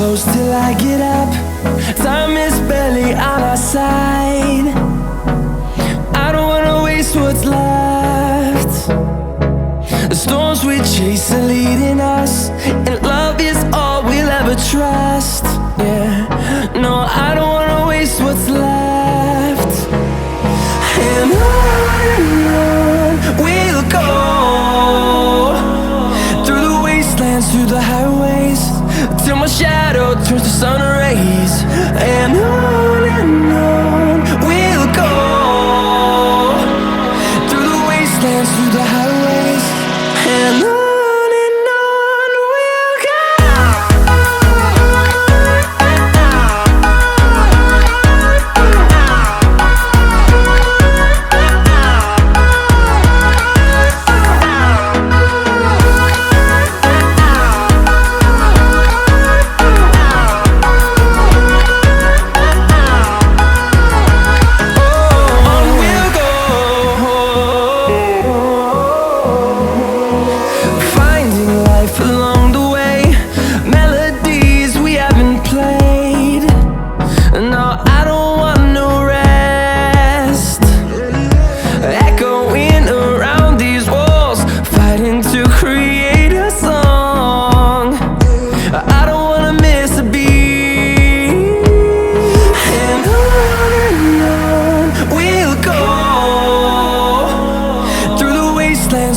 close till I get up. Time is barely on our side. I don't wanna waste what's left. The storms we chase are leading us, and love is all we'll ever trust. Yeah, no, I don't wanna waste what's left. And on we'll go, through the wastelands, through the highways, till my shadow turns to sun rays. And on we'll go, through the wastelands, through the highways, and on we'll go.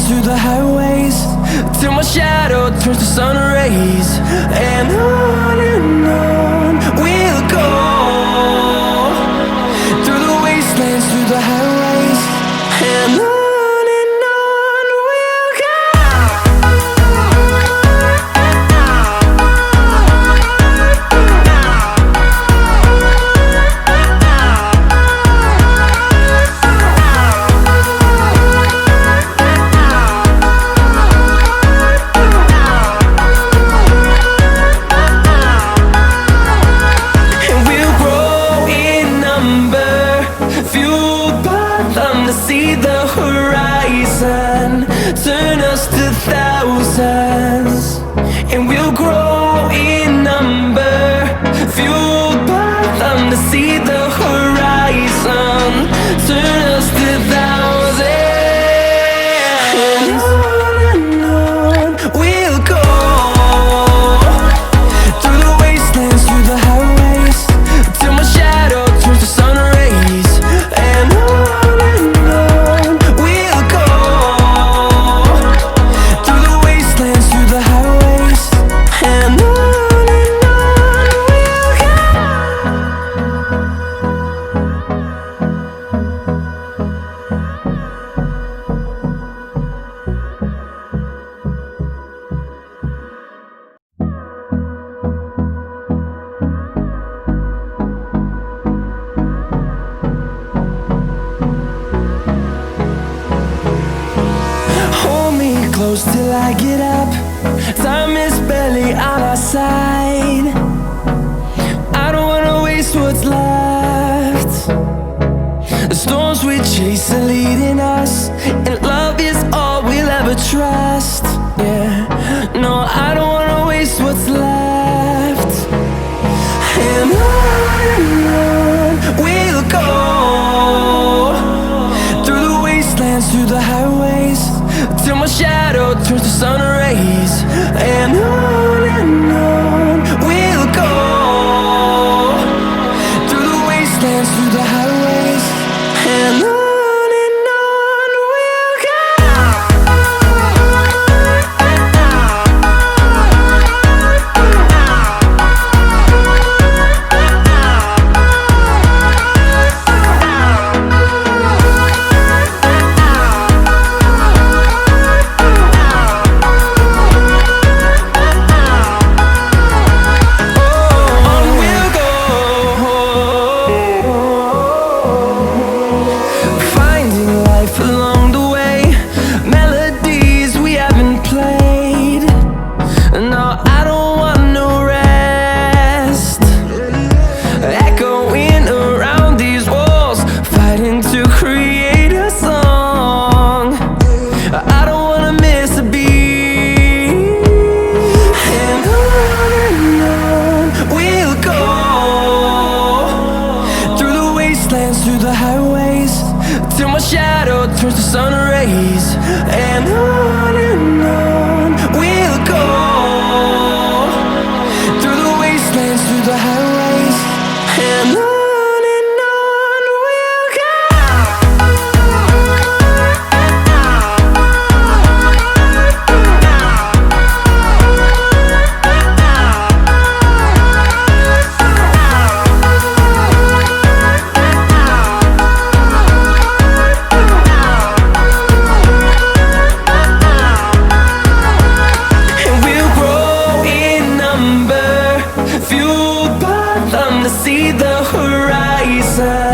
Through the highways, till my shadow turns to sun rays. And on we'll go, through the wastelands, through the highways, and on we'll go. See the horizon, turn us to thousands, and we'll grow in number, fueled by them. To see the horizon, turn us to thousands, and on we'll go, through the wastelands, through the highways, till my shadow turns to sun rays. And close till I get up. Time is barely on our side. I don't wanna waste what's left. The storms we chase are leading us, and love is all we'll ever trust. Yeah, no, I don't wanna waste what's left. And on we'll go, through the wastelands, through the highways, till my shadow turns to sun rays. And on we'll go, through the wastelands, through the highways, and on wastelands, through the highways, till my shadow turns to sun rays. And on we'll go, through the wastelands, through the highways, and on we'll go. See the horizon.